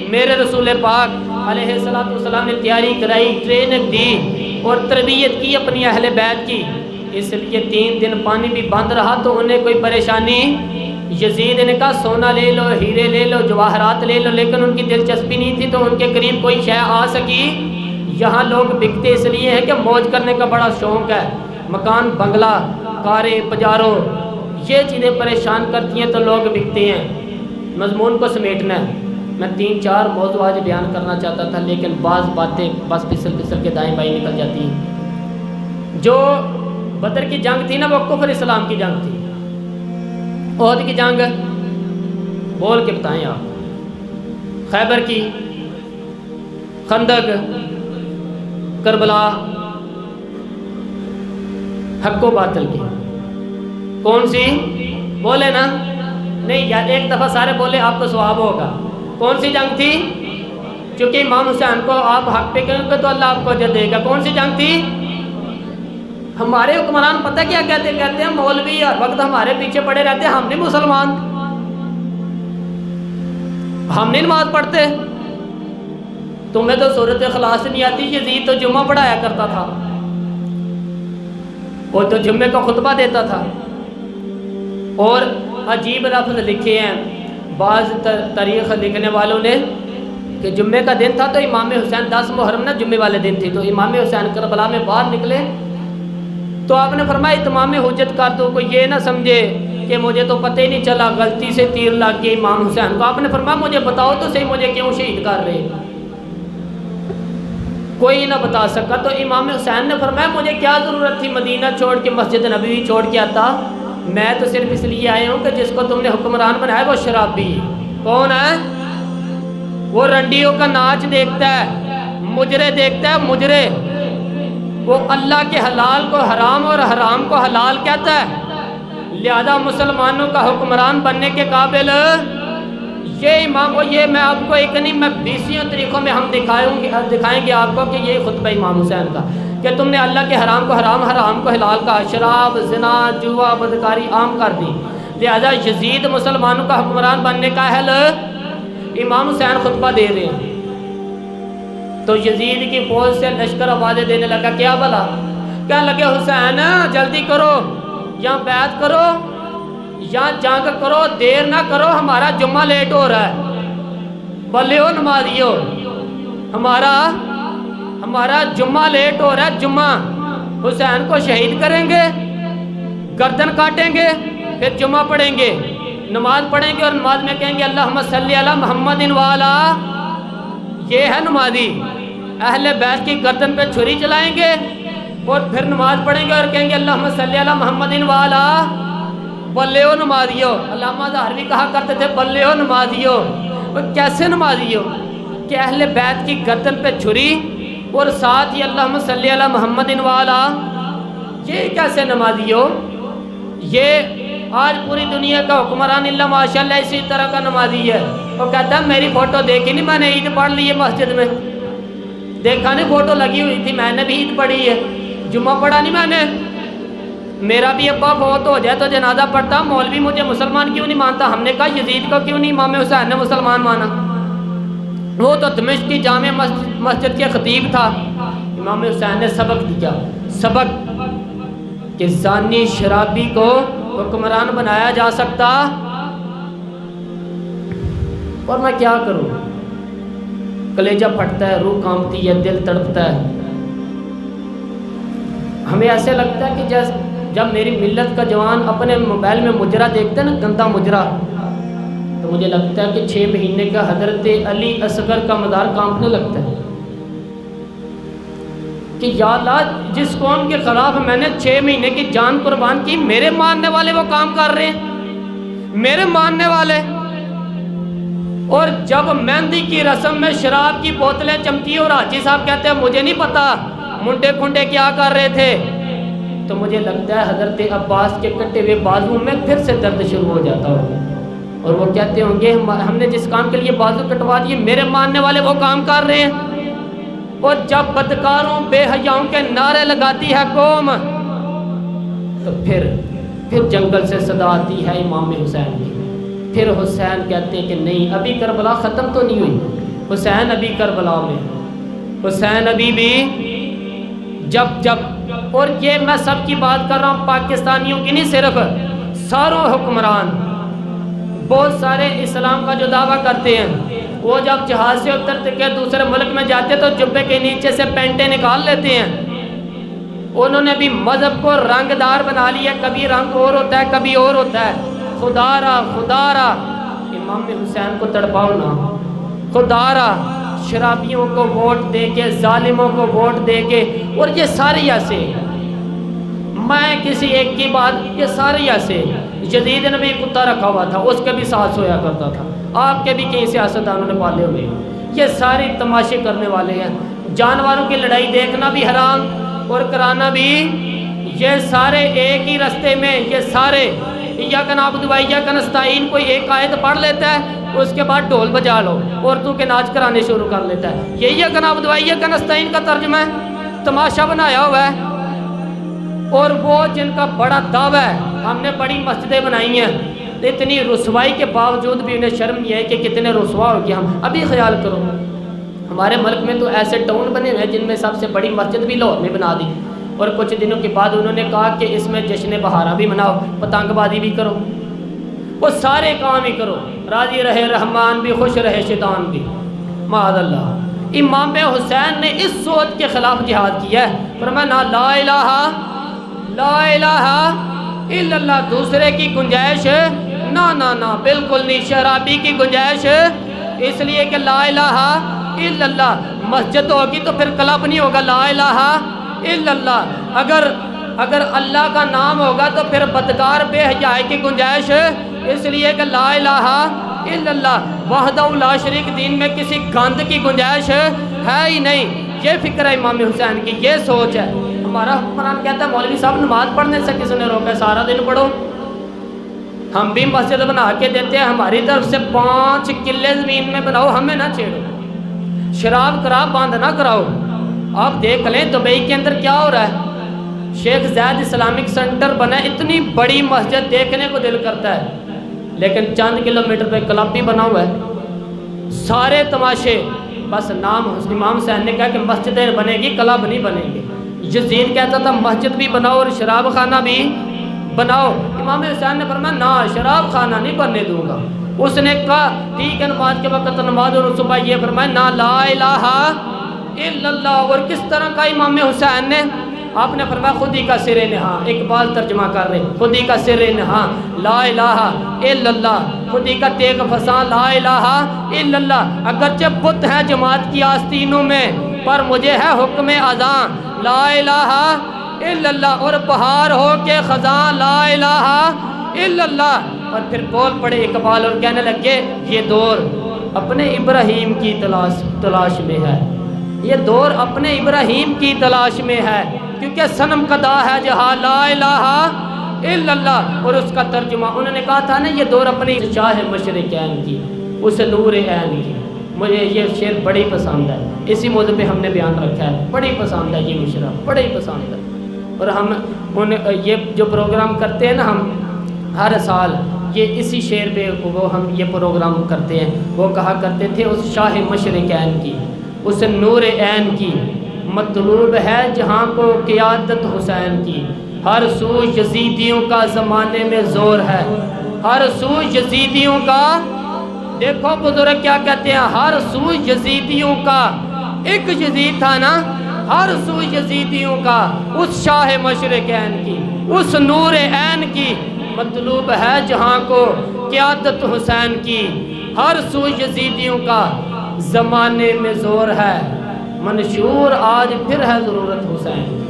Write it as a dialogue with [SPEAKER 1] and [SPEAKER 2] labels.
[SPEAKER 1] میرے رسول پاک علیہ السلام نے تیاری کرائی، ٹریننگ دی اور تربیت کی اپنی اہل بیت کی، اس لیے 3 دن پانی بھی بند رہا تو انہیں کوئی پریشانی۔ یزید نے کہا سونا لے لو، ہیرے لے لو، جواہرات لے لو، لیکن ان کی دلچسپی نہیں تھی تو ان کے قریب کوئی شے آ سکی۔ یہاں لوگ بکتے اس لیے ہیں کہ موج کرنے کا بڑا شوق ہے، مکان بنگلہ کاریں پجاروں یہ چیزیں پریشان کرتی ہیں تو لوگ بکتے ہیں۔ مضمون کو سمیٹنا ہے، میں 3-4 موضوع آج بیان کرنا چاہتا تھا لیکن بعض باتیں بس پھسل کے دائیں بائیں نکل جاتی ہیں۔ جو بدر کی جنگ تھی نا وہ کفر اسلام کی جنگ تھی۔ احد کی جنگ بول کے بتائیں آپ، خیبر کی، خندق، کربلا، حق و باطل کی، کون سی بولے نا؟ نہیں یار ایک دفعہ سارے بولے آپ کو ثواب ہوگا۔ کون سی جنگ تھی؟ چونکہ امام حسین کو آپ حق پہ کریں گے تو اللہ آپ کو اجر دے گا۔ کون سی جنگ تھی؟ ہمارے حکمران پتہ کیا کہتے ہیں مولوی ہر وقت ہمارے پیچھے پڑے رہتے ہیں، ہم نہیں مسلمان، ہم نہیں نماز پڑھتے، تمہیں تو سورۃ اخلاص نہیں آتی۔ یزید تو جمعہ پڑھایا کرتا تھا، وہ تو جمعے کا خطبہ دیتا تھا۔ اور عجیب لفظ لکھے ہیں بعض تاریخ لکھنے والوں نے کہ جمعے کا دن تھا تو امام حسین 10 محرم نہ جمعے والے دن تھی، تو امام حسین کربلا میں باہر نکلے تو آپ نے فرمایا اتمام حجت کر دو، کوئی یہ نہ سمجھے کہ مجھے تو پتہ ہی نہیں چلا غلطی سے تیر لگ گئی امام حسین کو۔ آپ نے فرمایا مجھے بتاؤ تو صحیح مجھے کیوں شہید کر رہے؟ کوئی نہ بتا سکا تو امام حسین نے فرمایا مجھے کیا ضرورت تھی مدینہ چھوڑ کے مسجد نبوی چھوڑ کے آتا، میں تو صرف اس لیے آیا ہوں کہ جس کو تم نے حکمران بنایا وہ شرابی۔ کون ہے وہ؟ رنڈیوں کا ناچ دیکھتا ہے، مجرے دیکھتا ہے، مجرے، وہ اللہ کے حلال کو حرام اور حرام کو حلال کہتا ہے، لہذا مسلمانوں کا حکمران بننے کے قابل یہ امام کو، یہ میں آپ کو ایک نہیں میں 20 طریقوں میں ہم دکھائیں گے آپ کو کہ یہ خطبہ امام حسین کا کہ تم نے اللہ کے حرام کو حرام، حرام کو حلال کا، شراب، زنا، جوا، بدکاری عام کر دی، لہذا یزید مسلمانوں کا حکمران بننے کا اہل۔ امام حسین خطبہ دے رہے ہیں تو یزید کی فوج سے لشکر آوازیں دینے لگا، کیا بلا؟ کہنے لگے حسین جلدی کرو، یا بیعت کرو یا جنگ کرو، دیر نہ کرو، ہمارا جمعہ لیٹ ہو رہا ہے، بلیو نمازیو، ہمارا جمعہ لیٹ ہو رہا ہے، جمعہ حسین کو شہید کریں گے، گردن کاٹیں گے، پھر جمعہ پڑھیں گے، نماز پڑھیں گے اور نماز میں کہیں گے اللہم صلی علی محمد وعلی، یہ ہے نمازی۔ اہل بیت کی گردن پہ چھری چلائیں گے اور پھر نماز پڑھیں گے اور کہیں گے اللہم صلی علی محمد وعلی، بلیو نمازیو۔ علامہ ظاہروی کہا کرتے تھے بلیو نمازیو، وہ کیسے نمازیو کہ اہل بیت کی گردن پہ چھری اور ساتھ ہی اللہم صلی علی محمد وعلی، یہ کیسے نمازیو؟ یہ آج پوری دنیا کا حکمران اللہ ماشاءاللہ اسی طرح کا نمازی ہے، وہ کہتا ہے میری فوٹو دیکھی نہیں، میں نے عید پڑھ لی ہے مسجد میں، دیکھا نہیں فوٹو لگی ہوئی تھی، میں نے بھی عید پڑھی ہے، جمعہ پڑھا نہیں میں نے، میرا بھی ابا فوت ہو جائے تو جنازہ پڑھتا، مولوی مجھے مسلمان کیوں نہیں مانتا؟ ہم نے کہا یزید کو کیوں نہیں امام حسین نے مسلمان مانا؟ وہ تو دمشق کی جامع مسجد کے خطیب تھا۔ امام حسین نے سبق دیا، سبق کہ زانی شرابی کو حکمران بنایا جا سکتا، اور میں کیا کروں؟ کلیجہ پھٹتا ہے، روح کانپتی ہے، دل تڑپتا ہے۔ ہمیں ایسے لگتا ہے کہ جب میری ملت کا جوان اپنے موبائل میں مجرا دیکھتا ہے نا، گندا مجرا، تو مجھے لگتا ہے کہ 6 مہینے کا حضرت علی اصغر کا مدار کانپنے لگتا ہے کہ یا اللہ جس قوم کے خلاف میں نے 6 مہینے کی جان قربان کی، میرے ماننے والے وہ کام کر رہے ہیں، میرے ماننے والے۔ اور جب مہندی کی رسم میں شراب کی بوتلیں چمکی اور حاجی صاحب کہتے ہیں مجھے نہیں پتا منڈے کھنڈے کیا کر رہے تھے، تو مجھے لگتا ہے حضرت عباس کے کٹے ہوئے بازو میں پھر سے درد شروع ہو جاتا ہوگا، اور وہ کہتے ہوں گے ہم نے جس کام کے لیے بازو کٹوا دیے، میرے ماننے والے وہ کام کر رہے ہیں۔ اور جب بدکاروں بے حیاؤں کے نعرے لگاتی ہے قوم، تو پھر جنگل سے صدا آتی ہے امام حسین کی، پھر حسین کہتے ہیں کہ نہیں ابھی کربلا ختم تو نہیں ہوئی، حسین ابھی کربلا میں، حسین ابھی بھی جب اور یہ میں سب کی بات کر رہا ہوں، پاکستانیوں کی نہیں، صرف ساروں حکمران بہت سارے اسلام کا جو دعویٰ کرتے ہیں، وہ جب جہاز سے اترتے کے دوسرے ملک میں جاتے تو جبے کے نیچے سے پینٹیں نکال لیتے ہیں۔ انہوں نے بھی مذہب کو رنگ دار بنا لیا، کبھی رنگ اور ہوتا ہے کبھی اور ہوتا ہے۔ خدا را امام حسین کو تڑپاؤ نا، خدا را شرابیوں کو ووٹ دے کے، ظالموں کو ووٹ دے کے، اور یہ سارے ایسے، میں کسی ایک کی بات، یہ سارے ایسے۔ یزید نے بھی کتا رکھا ہوا تھا، اس کے بھی ساتھ سویا کرتا تھا، آپ کے بھی کئی سیاستدانوں نے پالے ہوئے۔ یہ سارے تماشے کرنے والے ہیں، جانوروں کی لڑائی دیکھنا بھی حرام اور کرانا بھی، یہ سارے ایک ہی رستے میں، یہ سارے ایاک نعبد و ایاک نستعین کوئی ایک آیت پڑھ لیتا ہے، اس کے بعد ڈھول بجا لو، عورتوں کے ناچ کرانے شروع کر لیتا ہے۔ یہ ایاک نعبد و ایاک نستعین کا ترجمہ ہے، تماشا بنایا ہوا ہے۔ اور وہ جن کا بڑا دعویٰ ہے، ہم نے بڑی مسجدیں بنائی ہیں، اتنی رسوائی کے باوجود بھی انہیں شرم یہ ہے کہ کتنے رسوا ہو گیا۔ ہم ابھی خیال کرو، ہمارے ملک میں تو ایسے ٹاؤن بنے ہوئے ہیں جن میں سب سے بڑی مسجد بھی لاہور میں بنا دی، اور کچھ دنوں کے بعد انہوں نے کہا کہ اس میں جشن بہارا بھی مناؤ، پتنگ بازی بھی کرو، وہ سارے کام ہی کرو، راضی رہے رحمان بھی، خوش رہے شیطان بھی، معاذ اللہ۔ امام حسین نے اس سوچ کے خلاف جہاد کیا ہے، فرمایا لا الہ الا اللہ، دوسرے کی گنجائش نہ بالکل نہیں، شرابی کی گنجائش، اس لیے کہ لا الہ الا اللہ، مسجد ہوگی تو پھر کلب نہیں ہوگا، لا الہ الا اللہ، اگر اللہ کا نام ہوگا تو پھر بدکار بے حیائی کی گنجائش، اس لیے کہ لا الہ الا اللہ وحدہ لا شریک، دین میں کسی گند کی گنجائش ہے ہی نہیں۔ یہ فکر ہے امام حسین کی، یہ سوچ ہے۔ ہمارا حکمران کہتا ہے مولوی صاحب نماز پڑھنے سے کس نے روکا ہے، سارا دن پڑھو۔ ہم بھی مسجد بنا کے دیتے ہیں، ہماری طرف سے 5 کلے زمین میں بناؤ، ہمیں نہ چھیڑو، شراب کراب بند نہ کراؤ۔ آپ دیکھ لیں دبئی کے اندر کیا ہو رہا ہے، شیخ زید اسلامک سینٹر بنا ہے، اتنی بڑی مسجد، دیکھنے کو دل کرتا ہے، لیکن چند کلومیٹر پہ کلب بھی بنا ہوا ہے، سارے تماشے، بس نام امام حسین نے کہا کہ مسجدیں بنے گی، کلب نہیں بنے گی۔ یزید کہتا تھا مسجد بھی بناؤ اور شراب خانہ بھی بناؤ، امام حسین نے فرمایا نہ، شراب خانہ نہیں بننے دوں گا۔ اس نے کہا ٹھیک ہے، نماز کے وقت نماز، اور صبح یہ فرمایا نہ لا الہ الا اللہ۔ اور کس طرح کا امام حسین نے، آپ نے فرمایا خود ہی کا سر نہاں، اقبال ترجمہ کر رہے، خود ہی کا سر نہاں لا الہ الا اللہ، خود ہی کا تیغ فساں لا الہ الا اللہ۔ اگرچہ بت ہے جماعت کی آستینوں میں، پر مجھے ہے حکم اذاں لا الہ الا اللہ، اور بہار ہو کے خزاں لا الہ الا اللہ۔ اور پھر بول پڑے اقبال اور کہنے لگے یہ دور اپنے ابراہیم کی تلاش میں ہے، یہ دور اپنے ابراہیم کی تلاش میں ہے، کیونکہ صنم قدا ہے جہاں لا الہ الا اللہ۔ اور اس کا ترجمہ انہوں نے کہا تھا نا، یہ دور اپنی شاہ مشرقین کی، اس نور عین کی۔ مجھے یہ شعر بڑی پسند ہے، اسی موضوع پہ ہم نے بیان رکھا ہے، بڑی پسند ہے یہ مشرا، بڑی پسند ہے۔ اور ہم یہ جو پروگرام کرتے ہیں نا، ہم ہر سال یہ اسی شعر پہ وہ ہم یہ پروگرام کرتے ہیں۔ وہ کہا کرتے تھے اس شاہ مشرقین کی، اس نور عین کی، مطلوب ہے جہاں کو قیادت حسین کی، ہر سو یزیدیوں کا زمانے میں زور ہے، ہر سو یزیدیوں کا، دیکھو بزرگ کیا کہتے ہیں، ہر سو یزیدیوں کا، ایک یزید تھا نا، ہر سو یزیدیوں کا، اس شاہ مشرقین کی، اس نور عین کی، مطلوب ہے جہاں کو قیادت حسین کی، ہر سو یزیدیوں کا زمانے میں زور ہے، منشور آج پھر ہے ضرورت حسین کی۔